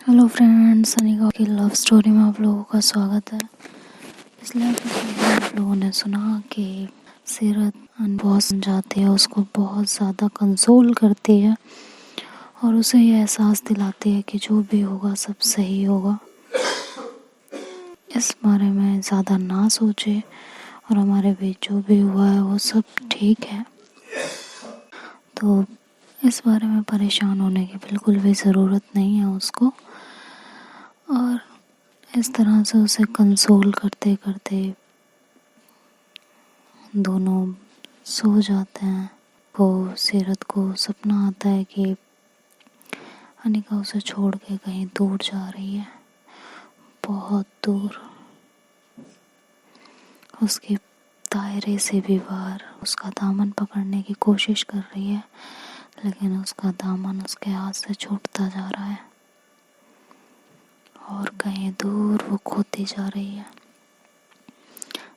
Hello friends, Anika की love story में आप लोगों का स्वागत है। पिछले एपिसोड में आप लोगों ने सुना कि सीरत बहुत समझाती है, उसको बहुत ज़्यादा कंसोल करती है और उसे ये एहसास दिलाती है कि जो भी होगा सब सही होगा। इस बारे में ज़्यादा ना सोचे और हमारे बीच जो भी हुआ है वो सब ठीक है। तो इस बारे में परेशान होने की बिल्कुल भी ज़रूरत नहीं है उसको। और इस तरह से उसे कंसोल करते करते दोनों सो जाते हैं। वो सीरत को सपना आता है कि अनिका उसे छोड़ के कहीं दूर जा रही है, बहुत दूर, उसके दायरे से भी बाहर। उसका दामन पकड़ने की कोशिश कर रही है, लेकिन उसका दामन उसके हाथ से छूटता जा रहा है और कहीं दूर वो खोती जा रही है।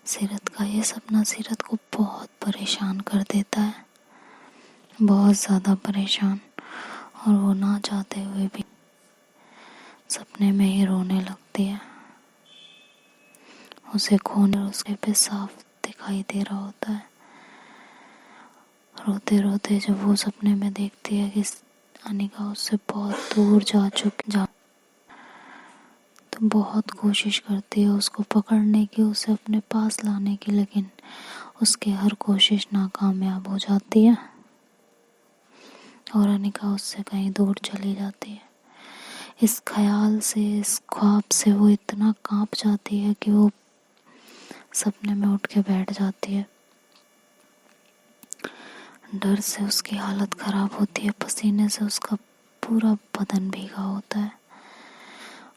सीरत का ये सपना सीरत को बहुत परेशान कर देता है, बहुत ज़्यादा परेशान। और वो ना चाहते हुए भी सपने में ही रोने लगती है। उसे खोने उसके पे साफ दिखाई दे रहा होता है। रोते रोते जब वो सपने में देखती है कि अनिका उससे बहुत दूर जा तो बहुत कोशिश करती है उसको पकड़ने की, उसे अपने पास लाने की, लेकिन उसकी हर कोशिश नाकामयाब हो जाती है और अनिका उससे कहीं दूर चली जाती है। इस ख्याल से, इस ख्वाब से वो इतना कांप जाती है कि वो सपने में उठ के बैठ जाती है। डर से उसकी हालत ख़राब होती है, पसीने से उसका पूरा बदन भीगा होता है।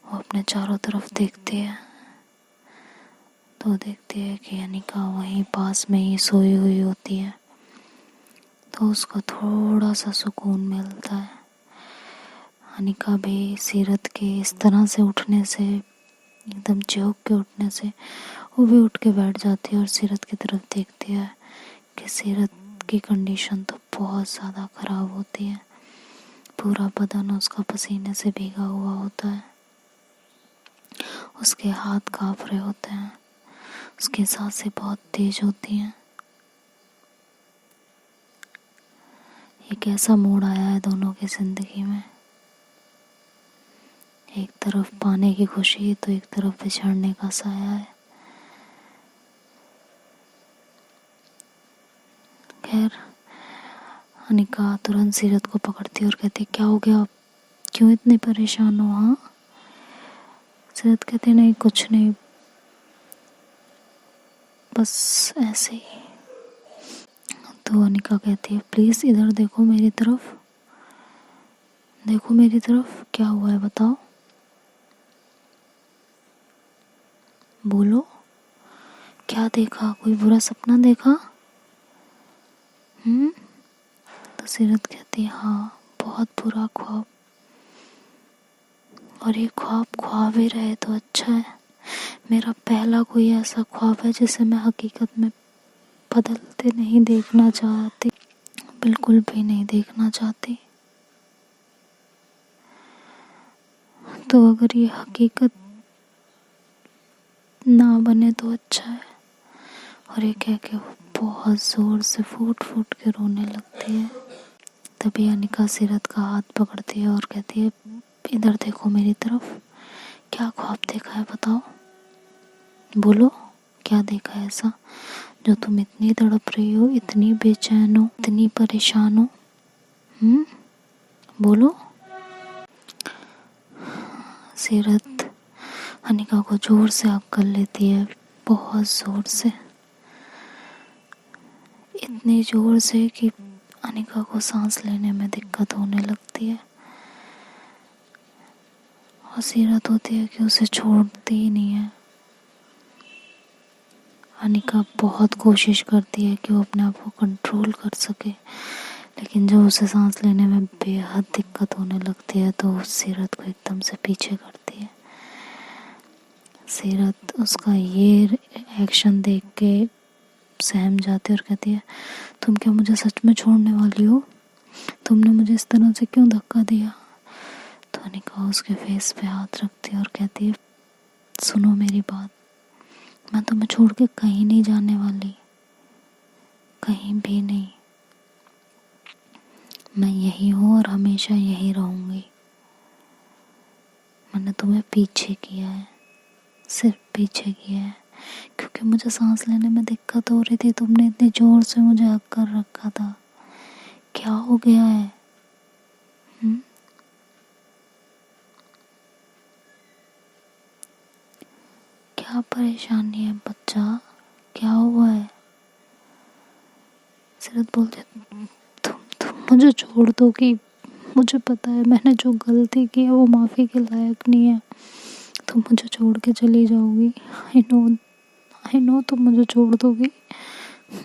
वो अपने चारों तरफ देखती है तो देखती है कि अनिका वहीं पास में ही सोई हुई होती है, तो उसको थोड़ा सा सुकून मिलता है। अनिका भी सीरत के इस तरह से उठने से, एकदम चौंक के उठने से, वो भी उठ के बैठ जाती है और सीरत की तरफ देखती है कि सीरत की कंडीशन तो बहुत ज़्यादा ख़राब होती है। पूरा बदन उसका पसीने से भीगा हुआ होता है, उसके हाथ काँप रहे होते हैं, उसकी सांसें बहुत तेज होती हैं। ये कैसा मोड़ आया है दोनों की ज़िंदगी में। एक तरफ पाने की खुशी तो एक तरफ बिछड़ने का साया है। खैर, अनिका तुरंत सीरत को पकड़ती और कहती, क्या हो गया, क्यों इतने परेशान हो? हाँ, सीरत कहती, नहीं कुछ नहीं, बस ऐसे ही। तो अनिका कहती है, प्लीज़ इधर देखो मेरी तरफ, देखो मेरी तरफ, क्या हुआ है बताओ, बोलो, क्या देखा, कोई बुरा सपना देखा? तो सीरत कहती है, हाँ बहुत बुरा ख्वाब, और ये ख्वाब ख्वाब ही रहे तो अच्छा है। मेरा पहला कोई ऐसा ख्वाब है जिसे मैं हकीकत में बदलते नहीं देखना चाहती, बिल्कुल भी नहीं देखना चाहती। तो अगर ये हकीकत ना बने तो अच्छा है। और ये कह के वो बहुत ज़ोर से फूट फूट के रोने लगती है। तभी अनिका सीरत का हाथ पकड़ती है और कहती है, इधर देखो मेरी तरफ, क्या ख्वाब देखा है बताओ, बोलो, क्या देखा है ऐसा जो तुम इतनी तड़प रही हो, इतनी बेचैन हो, इतनी परेशान हो? बोलो। सीरत अनिका को जोर से हक कर लेती है, बहुत जोर से, इतनी जोर से कि अनिका को सांस लेने में दिक्कत होने लगती है। और सीरत होती है कि उसे छोड़ती ही नहीं है। अनिका बहुत कोशिश करती है कि वो अपने आप को कंट्रोल कर सके, लेकिन जब उसे सांस लेने में बेहद दिक्कत होने लगती है तो सीरत को एकदम से पीछे करती है। सीरत उसका ये एक्शन देख के सहम जाती है और कहती है, तुम क्या मुझे सच में छोड़ने वाली हो? तुमने मुझे इस तरह से क्यों धक्का दिया? तो अनिका उसके फेस पे हाथ रखती है और कहती है, सुनो मेरी बात, मैं तुम्हें छोड़ के कहीं नहीं जाने वाली, कहीं भी नहीं। मैं यही हूँ और हमेशा यही रहूँगी। मैंने तुम्हें पीछे किया है, सिर्फ पीछे किया है, क्योंकि मुझे सांस लेने में दिक्कत हो रही थी। तुमने इतनी जोर से मुझे हक कर रखा था। क्या हो गया है? क्या परेशानी है बच्चा? क्या हुआ है? सीरत बोलते, तुम मुझे छोड़ दो कि मुझे पता है मैंने जो गलती की है वो माफ़ी के लायक नहीं है। तुम मुझे छोड़ के चली जाओगी। आई नो तुम मुझे छोड़ दोगी।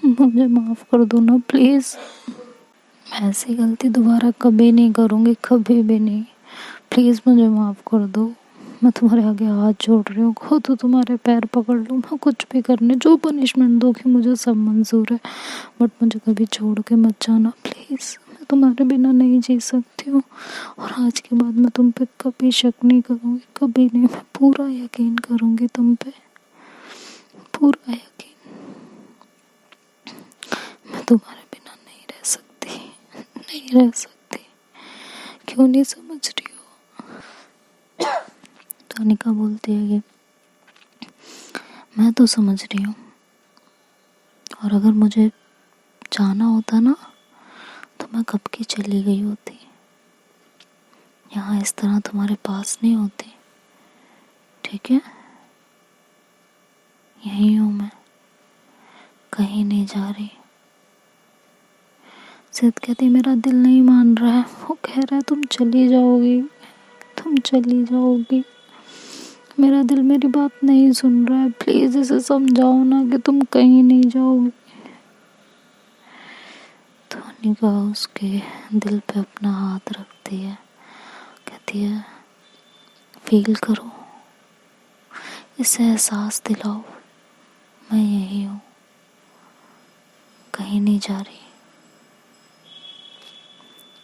मुझे माफ़ कर दो ना प्लीज़। मैं ऐसी गलती दोबारा कभी नहीं करूँगी, कभी भी नहीं। प्लीज़ मुझे माफ़ कर दो। मैं तुम्हारे आगे हाथ जोड़ रही हूँ, खो तो तुम्हारे पैर पकड़ लूँ, मैं कुछ भी करने, जो पनिशमेंट दोगी मुझे सब मंजूर है, बट मुझे कभी छोड़ के मत जाना प्लीज़। मैं तुम्हारे बिना नहीं जी सकती हूँ और आज के बाद मैं तुम पे कभी शक नहीं करूँगी, कभी नहीं। मैं पूरा यकीन करूँगी तुम पे, पूरा यकीन। मैं तुम्हारे बिना नहीं रह सकती, नहीं रह सकती। क्यों नहीं समझ रही हो? तो अनिका बोलती है कि मैं तो समझ रही हूँ, और अगर मुझे जाना होता ना तो मैं कब की चली गई होती। यहाँ इस तरह तुम्हारे पास नहीं होती, ठीक है? यहीं हूँ मैं, कहीं नहीं जा रही। सिद्ध कहती मेरा दिल नहीं मान रहा है। वो कह रहा है तुम चली जाओगी, तुम चली जाओगी। मेरा दिल मेरी बात नहीं सुन रहा है। प्लीज़ इसे समझाओ ना कि तुम कहीं नहीं जाओगी। तो अनिका उसके दिल पे अपना हाथ रखती है, कहती है फील करो, इसे एहसास दिलाओ, मैं यही हूँ, कहीं नहीं जा रही,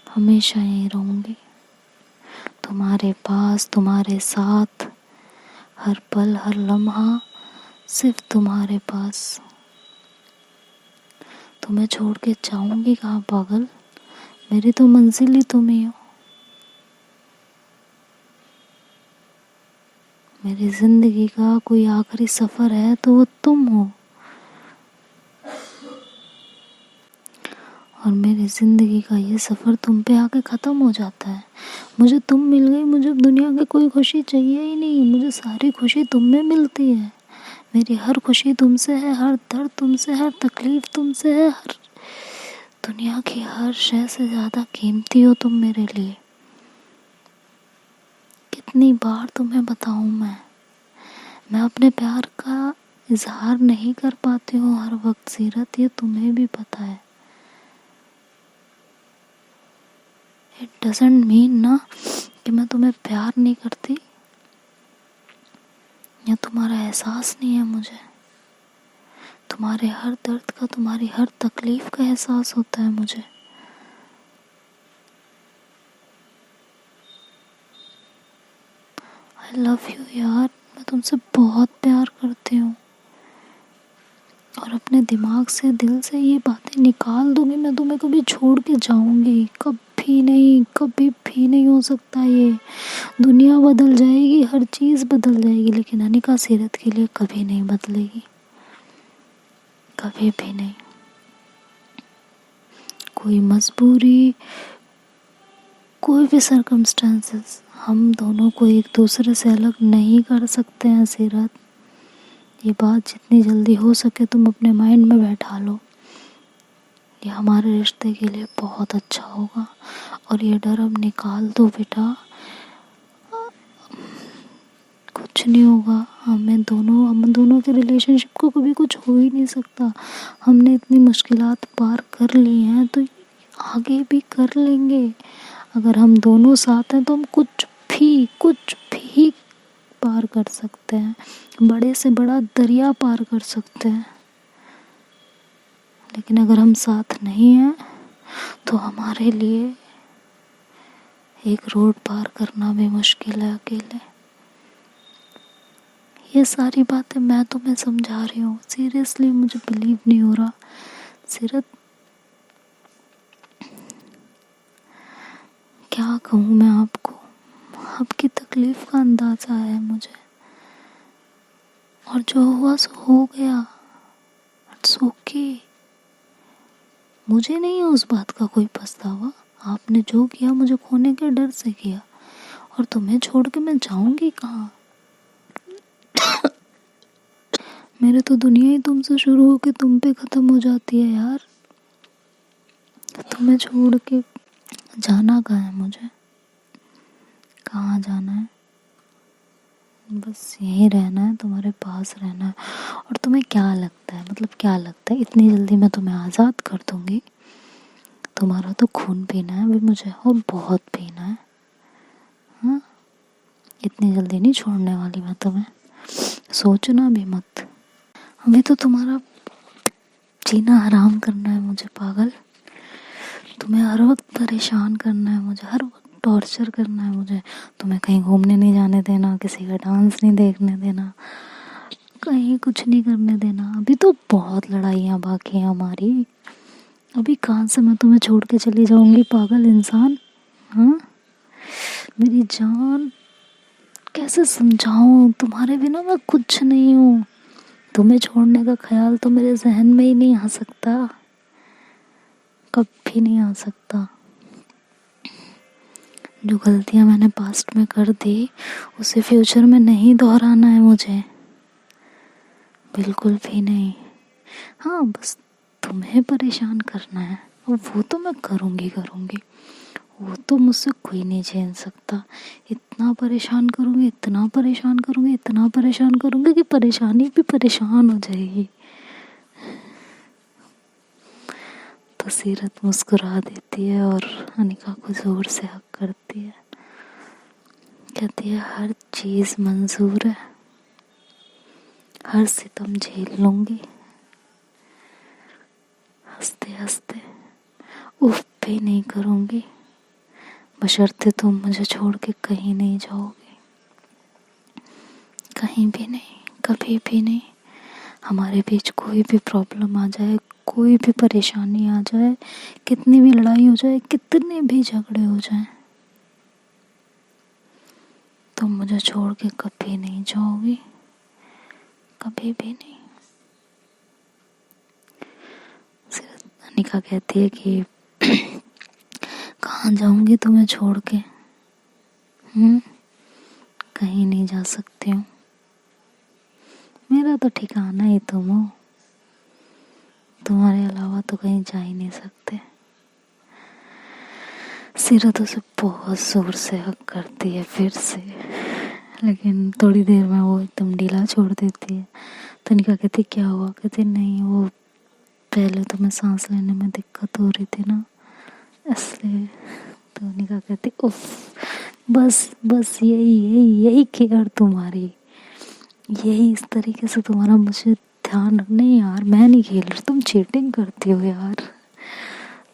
हमेशा यहीं रहूँगी, तुम्हारे पास, तुम्हारे साथ, हर पल हर लम्हा सिर्फ तुम्हारे पास। तुम्हें छोड़ के जाऊंगी कहाँ पागल? मेरी तो मंजिल ही तुम ही हो। मेरी जिंदगी का कोई आखिरी सफर है तो वो तुम हो, और मेरी जिंदगी का ये सफर तुम पे आके खत्म हो जाता है। मुझे तुम मिल गई, मुझे दुनिया की कोई खुशी चाहिए ही नहीं। मुझे सारी खुशी तुम में मिलती है। मेरी हर खुशी तुमसे है, हर दर्द तुमसे, हर तकलीफ तुमसे है, हर दुनिया की हर शय से ज्यादा कीमती हो तुम मेरे लिए। कितनी बार तुम्हें बताऊं मैं अपने प्यार का इजहार नहीं कर पाती हूँ हर वक्त सीरत, ये तुम्हें भी पता है। इट डजंट मीन ना कि मैं तुम्हें प्यार नहीं करती या तुम्हारा एहसास नहीं है मुझे। तुम्हारे हर दर्द का, तुम्हारी हर तकलीफ का एहसास होता है मुझे। आई लव यू यार, मैं तुमसे बहुत प्यार करती हूँ, और अपने दिमाग से, दिल से ये बातें निकाल दूंगी। मैं तुम्हें कभी छोड़ के जाऊंगी? कभी नहीं, कभी भी नहीं हो सकता ये। दुनिया बदल जाएगी, हर चीज़ बदल जाएगी, लेकिन अनिका सीरत के लिए कभी नहीं बदलेगी, कभी भी नहीं। कोई मजबूरी, कोई भी सर्कमस्टेंसेस हम दोनों को एक दूसरे से अलग नहीं कर सकते हैं सीरत। ये बात जितनी जल्दी हो सके तुम अपने माइंड में बैठा लो। ये हमारे रिश्ते के लिए बहुत अच्छा होगा, और ये डर अब निकाल दो बेटा। कुछ नहीं होगा, हम दोनों के रिलेशनशिप को कभी कुछ हो ही नहीं सकता। हमने इतनी मुश्किलात पार कर ली हैं तो आगे भी कर लेंगे। अगर हम दोनों साथ हैं तो हम कुछ भी पार कर सकते हैं, बड़े से बड़ा दरिया पार कर सकते हैं। लेकिन अगर हम साथ नहीं हैं तो हमारे लिए एक रोड पार करना भी मुश्किल है अकेले। ये सारी बातें मैं तुम्हें समझा रही हूँ, सीरियसली मुझे बिलीव नहीं हो रहा। सीरत, क्या कहूँ मैं आपको, आपकी तकलीफ का अंदाजा है मुझे, और जो हुआ सो हो गया। It's okay. मुझे नहीं है उस बात का कोई पछतावा। आपने जो किया मुझे खोने के डर से किया, और तुम्हें छोड़ के मैं जाऊंगी कहाँ। मेरे तो दुनिया ही तुमसे शुरू होके तुम पे खत्म हो जाती है यार। तुम्हें छोड़ के जाना कहाँ है मुझे, कहाँ जाना है? बस यहीं रहना है, तुम्हारे पास रहना है। और तुम्हें क्या लगता है, मतलब क्या लगता है इतनी जल्दी मैं तुम्हें आज़ाद कर दूंगी? तुम्हारा तो खून पीना है अभी मुझे, और बहुत पीना है। हाँ, इतनी जल्दी नहीं छोड़ने वाली मैं तुम्हें, सोचना भी मत। अभी तो तुम्हारा जीना हराम करना है मुझे पागल। तुम्हें हर वक्त परेशान करना है मुझे, हर वक्त टॉर्चर करना है मुझे। तुम्हें कहीं घूमने नहीं जाने देना, किसी का डांस नहीं देखने देना, कहीं कुछ नहीं करने देना। अभी तो बहुत लड़ाइयाँ बाकी हैं हमारी। अभी कहाँ से मैं तुम्हें छोड़ के चली जाऊंगी पागल इंसान। हाँ मेरी जान, कैसे समझाऊं, तुम्हारे बिना मैं कुछ नहीं हूँ। तुम्हें छोड़ने का ख्याल तो मेरे जहन में ही नहीं आ सकता, कभी नहीं आ सकता। जो गलतियां मैंने पास्ट में कर दी उसे फ्यूचर में नहीं दोहराना है मुझे, बिल्कुल भी नहीं। हाँ बस तुम्हें परेशान करना है, और वो तो मैं करूँगी, वो तो मुझसे कोई नहीं झेल सकता। इतना परेशान करूँगी, इतना परेशान करूँगी, इतना परेशान करूँगी कि परेशानी भी परेशान हो जाएगी। तो सीरत मुस्कुरा देती है और अनिका को जोर से हक करती है, कहती है हर चीज़ मंजूर है, हर सितम झेल लूँगी, हंसते हंसते उफ भी नहीं करूँगी, बशर्ते तुम मुझे छोड़ के कहीं नहीं जाओगे, कहीं भी नहीं, कभी भी नहीं। हमारे बीच कोई भी प्रॉब्लम आ जाए, कोई भी परेशानी आ जाए, कितनी भी लड़ाई हो जाए, कितने भी झगड़े हो जाए, तुम मुझे छोड़ के कभी नहीं जाओगी, कभी भी नहीं। अनिका कहती है कि कहाँ जाऊंगी तुम्हें छोड़ के, कहीं नहीं जा सकती हूँ, मेरा तो ठिकाना ही तुम हो, तुम्हारे अलावा तो कहीं जा ही नहीं सकते। सीरत उसे बहुत जोर से हक करती है फिर से, लेकिन थोड़ी देर में वो एकदम ढीला छोड़ देती है। तो निका कहती क्या हुआ, कहती नहीं वो पहले तो मैं सांस लेने में दिक्कत हो रही थी ना, इसलिए। तो निका कहती उफ, बस बस यही यही यही केयर तुम्हारी, यही इस तरीके से तुम्हारा मुझे ध्यान। नहीं यार मैं नहीं खेल रही, तुम चीटिंग करती हो यार।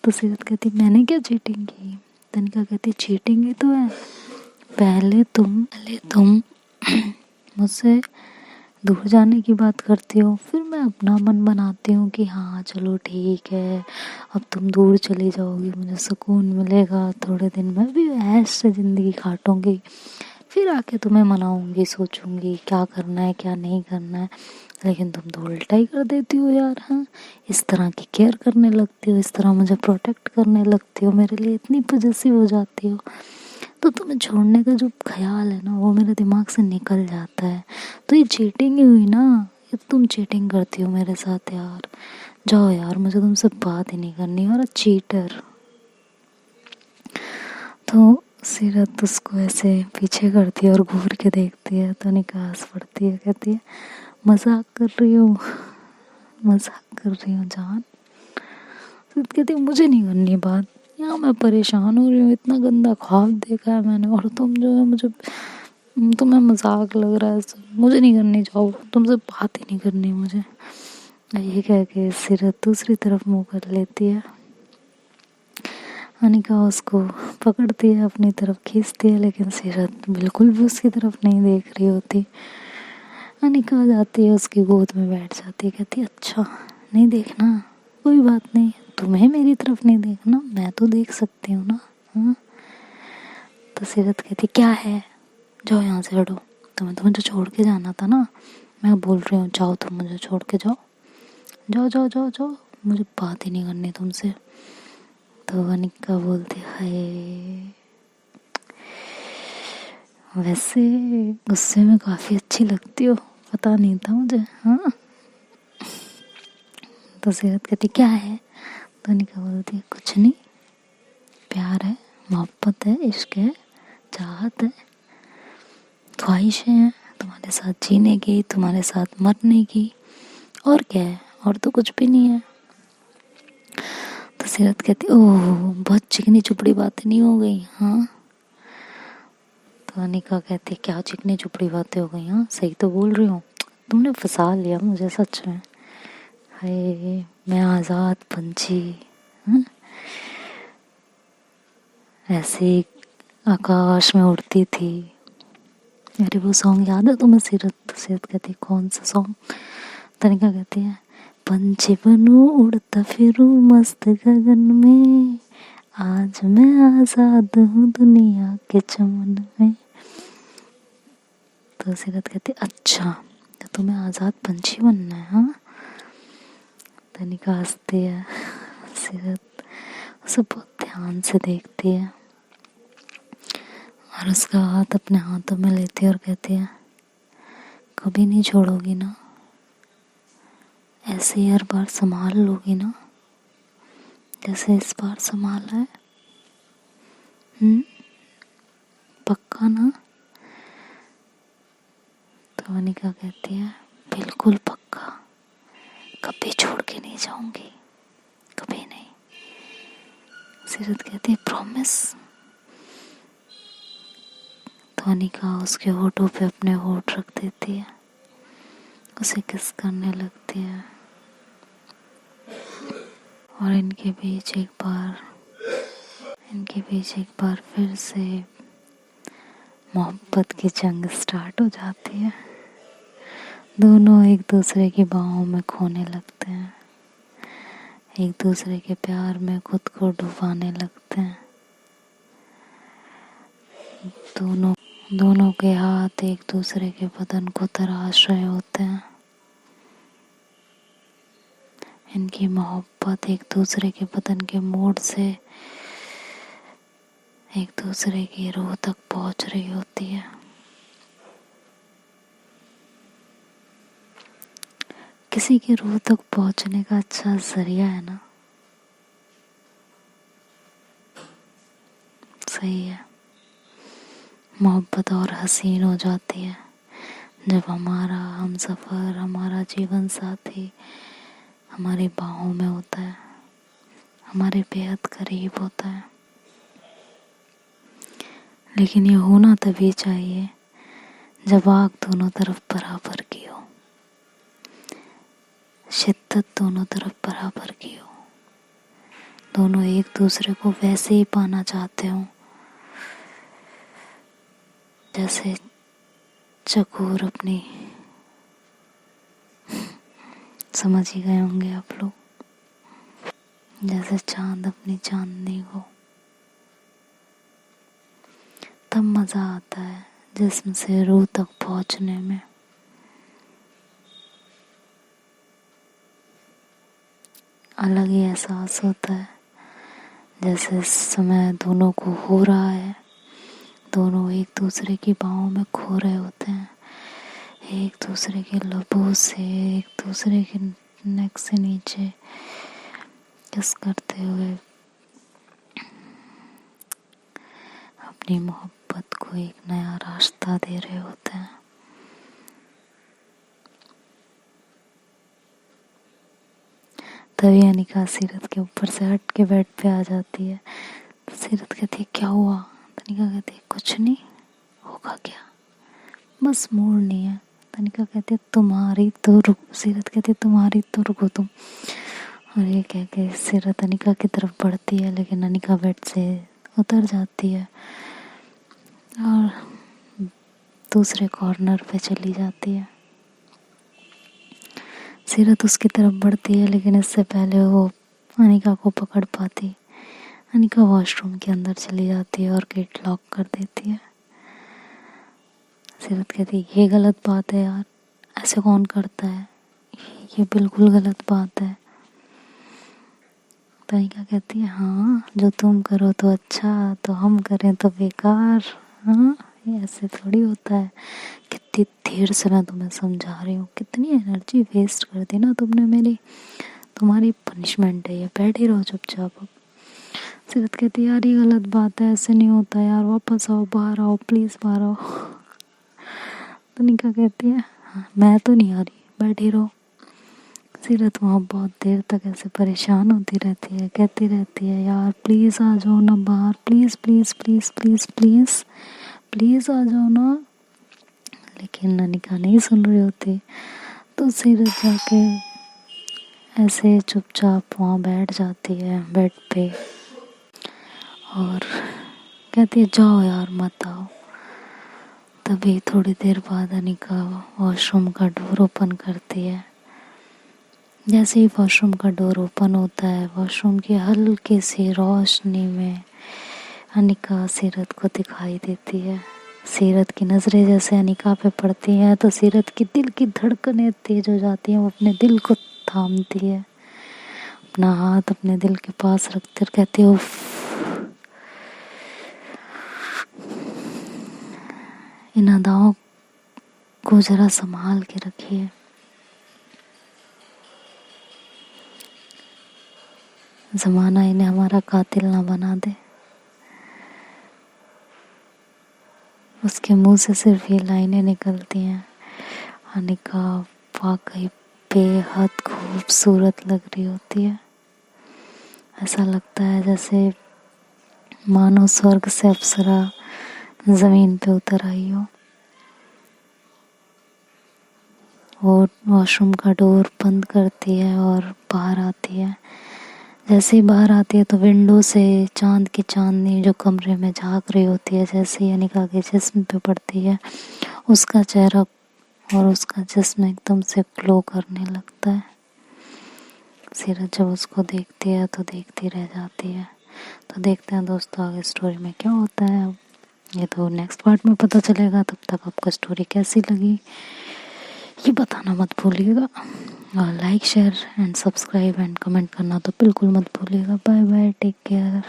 तो सीरत कहती मैंने क्या चीटिंग की? तनिका कहती चीटिंग ही तो है, पहले तुम मुझसे दूर जाने की बात करती हो, फिर मैं अपना मन बनाती हूँ कि हाँ चलो ठीक है, अब तुम दूर चली जाओगी, मुझे सुकून मिलेगा, थोड़े दिन मैं भी ऐश से ज़िंदगी काटूँगी, फिर आके तुम्हें मनाऊँगी, सोचूँगी क्या करना है क्या नहीं करना है। लेकिन तुम तो उल्टा ही कर देती हो यार। हाँ इस तरह की केयर करने लगती हो, इस तरह मुझे प्रोटेक्ट करने लगती हो, मेरे लिए इतनी पॉजेसिव हो जाती हो, तो तुम्हें छोड़ने का जो ख्याल है ना वो मेरे दिमाग से निकल जाता है। तो ये चीटिंग ही हुई ना, ये तुम चीटिंग करती हो मेरे साथ यार। जाओ यार, मुझे तुमसे बात ही नहीं करनी, और चीटर। तो सीरत उसको ऐसे पीछे करती है और घूर के देखती है, तो निकाह हंस पड़ती है, कहती है मजाक कर रही हूँ, मजाक कर रही हूँ जान। सीरत कहती है मुझे नहीं करनी बात, यहाँ मैं परेशान हो रही हूँ, इतना गंदा ख्वाब देखा है मैंने, और तुम जो है मुझे, तुम्हें मजाक लग रहा है, मुझे नहीं करनी, जाओ, तुमसे बात ही नहीं करनी मुझे। ये कह के सीरत दूसरी तरफ मुँह कर लेती है। अनिका उसको पकड़ती है, अपनी तरफ खींचती है, लेकिन सीरत बिल्कुल भी उसकी तरफ नहीं देख रही होती। अनिका जाती है, उसकी गोद में बैठ जाती है, कहती है अच्छा नहीं देखना, कोई बात नहीं, तुम्हें मेरी तरफ नहीं देखना, मैं तो देख सकती हूँ ना। हाँ। तो सीरत कहती क्या है, जाओ यहाँ से हटो, तुम्हें तो मुझे छोड़ के जाना था ना, मैं बोल रही हूँ जाओ, तुम मुझे छोड़ के जाओ, जाओ जाओ जाओ जाओ, मुझे बात ही नहीं करनी तुमसे। तो अनिका बोलती है वैसे गुस्से में काफ़ी अच्छी लगती हो, पता नहीं था मुझे। हाँ। तो सीरत कहती क्या है, तो अनिका बोलती है कुछ नहीं, प्यार है, मोहब्बत है, इश्क है, चाहत है, ख्वाहिशें हैं तुम्हारे साथ जीने की, तुम्हारे साथ मरने की, और क्या है, और तो कुछ भी नहीं है। तो सीरत कहती ओह बहुत चिकनी चुपड़ी बातें नहीं हो गई। हाँ। तो अनिका कहती क्या चिकनी चुपड़ी बातें हो गई, हाँ सही तो बोल रही हूँ, तुमने फंसा लिया मुझे सच में। हाय मैं आज़ाद पंछी, हाँ? ऐसे आकाश में उड़ती थी। अरे वो सॉन्ग याद है तुम्हें सीरत? सीरत कहती कौन सा सॉन्ग? तनिका कहती है पंछी बनूं उड़ता फिरूं मस्त गगन में, आज मैं आजाद हूँ दुनिया के चमन में। तो सीरत कहती अच्छा तो तुम्हें आजाद पंछी बनना है। हाँ। तनिका हंसती है। सीरत उसे बहुत ध्यान से देखती है और उसका हाथ अपने हाथों में लेती है और कहती है कभी नहीं छोड़ोगी ना, ऐसे ही हर बार संभाल लोगी ना, जैसे इस बार संभाला है। पक्का ना? तो अनिका कहती है बिल्कुल पक्का, कभी छोड़ के नहीं जाऊंगी, कभी नहीं। सीरत कहती है प्रॉमिस? तो अनिका उसके होठों पे अपने होठ रख देती है, उसे किस करने लगती है और इनके बीच एक बार फिर से मोहब्बत की जंग स्टार्ट हो जाती है। दोनों एक दूसरे की बाहों में खोने लगते हैं, एक दूसरे के प्यार में खुद को डुबाने लगते हैं। दोनों के हाथ एक दूसरे के बदन को तराश रहे होते हैं। इनकी मोहब्बत एक दूसरे के बदन के मोड़ से एक दूसरे की रूह तक पहुंच रही होती है। किसी की रूह तक पहुंचने का अच्छा जरिया है ना, सही है। मोहब्बत और हसीन हो जाती है जब हमारा हमसफर, हमारा जीवन साथी हमारी बाहों में होता है, हमारे बेहद करीब होता है। लेकिन ये होना तभी चाहिए जब आग दोनों तरफ बराबर की हो, शिद्दत दोनों तरफ बराबर की हो, दोनों एक दूसरे को वैसे ही पाना चाहते हो जैसे चकोर अपनी, समझ ही गए होंगे आप लोग, जैसे चांद अपनी चांदनी को। तब मजा आता है जिस्म से रूह तक पहुंचने में। अलग ही एहसास होता है, जैसे इस समय दोनों को हो रहा है, दोनों एक दूसरे की बाहों में खो रहे होते हैं, एक दूसरे के लबों से, एक दूसरे के नेक से नीचे किस करते हुए अपनी मोहब्बत को एक नया रास्ता दे रहे होते हैं। तभी अनिका सीरत के ऊपर से हट के बेड पे आ जाती है। तो सीरत कहती है क्या हुआ? तनिका कहती है कुछ नहीं, होगा क्या, बस मूड नहीं है। तनिका कहती है तुम्हारी तो रुक, सीरत कहती है तुम्हारी तो रुको तुम, और ये कह के सीरत अनिका की तरफ बढ़ती है, लेकिन अनिका बेड से उतर जाती है और दूसरे कॉर्नर पे चली जाती है। सीरत उसकी तरफ बढ़ती है, लेकिन इससे पहले वो अनिका को पकड़ पाती। अनिका वॉशरूम के अंदर चली जाती है और गेट लॉक कर देती है। सीरत कहती है ये गलत बात है यार, ऐसे कौन करता है, ये बिल्कुल गलत बात है। तो अनिका कहती है हाँ, जो तुम करो तो अच्छा, तो हम करें तो बेकार। हाँ, ये ऐसे थोड़ी होता है। कितनी देर से मैं तुम्हें समझा रही हूँ, कितनी एनर्जी वेस्ट कर दी ना तुमने मेरी। तुम्हारी पनिशमेंट है ये, बैठे रहो चुपचाप। अब सीरत कहती है यार ये गलत बात है, ऐसे नहीं होता यार, वापस आओ, बाहर आओ, प्लीज़ बाहर आओ। तो अनिका कहती है हाँ, मैं तो नहीं आ रही, बैठी रहो। सीरत वहाँ बहुत देर तक ऐसे परेशान होती रहती है, कहती रहती है यार प्लीज़ आ जाओ ना बाहर, please please please please please please आ जाओ ना। लेकिन अनिका नहीं सुन रही होती। तो सीरत जाके ऐसे चुपचाप वहाँ बैठ जाती है बेड पे और कहती है जाओ यार मत आओ। तभी थोड़ी देर बाद अनिका वॉशरूम का डोर ओपन करती है। जैसे ही वॉशरूम का डोर ओपन होता है, वॉशरूम की हल्की सी रोशनी में अनिका सीरत को दिखाई देती है। सीरत की नज़रें जैसे अनिका पे पड़ती हैं तो सीरत की दिल की धड़कनें तेज हो जाती हैं। वो अपने दिल को थामती है, अपना हाथ अपने दिल के पास रखते और कहती है उफ, इन अदाओं को जरा संभाल के रखिए। ज़माना इन्हें हमारा कातिल ना बना दे। उसके मुंह से सिर्फ ये लाइनें निकलती हैं, अनिका वाकई बेहद खूबसूरत लग रही होती है। ऐसा लगता है जैसे मानो स्वर्ग से अप्सरा ज़मीन पे उतर आई हो। वो वॉशरूम का डोर बंद करती है और बाहर आती है। जैसे ही बाहर आती है तो विंडो से चांद की चांदनी जो कमरे में झांक रही होती है, जैसे ही अनिका के जिस्म पे पड़ती है, उसका चेहरा और उसका जिस्म एकदम से ग्लो करने लगता है। सीरत जब उसको देखती है तो देखती रह जाती है। तो देखते हैं दोस्तों आगे स्टोरी में क्या होता है। अब ये तो नेक्स्ट पार्ट में पता चलेगा। तब तक आपको स्टोरी कैसी लगी ये बताना मत भूलिएगा, और like share and subscribe and comment करना तो बिल्कुल मत भूलिएगा। Bye bye, take care.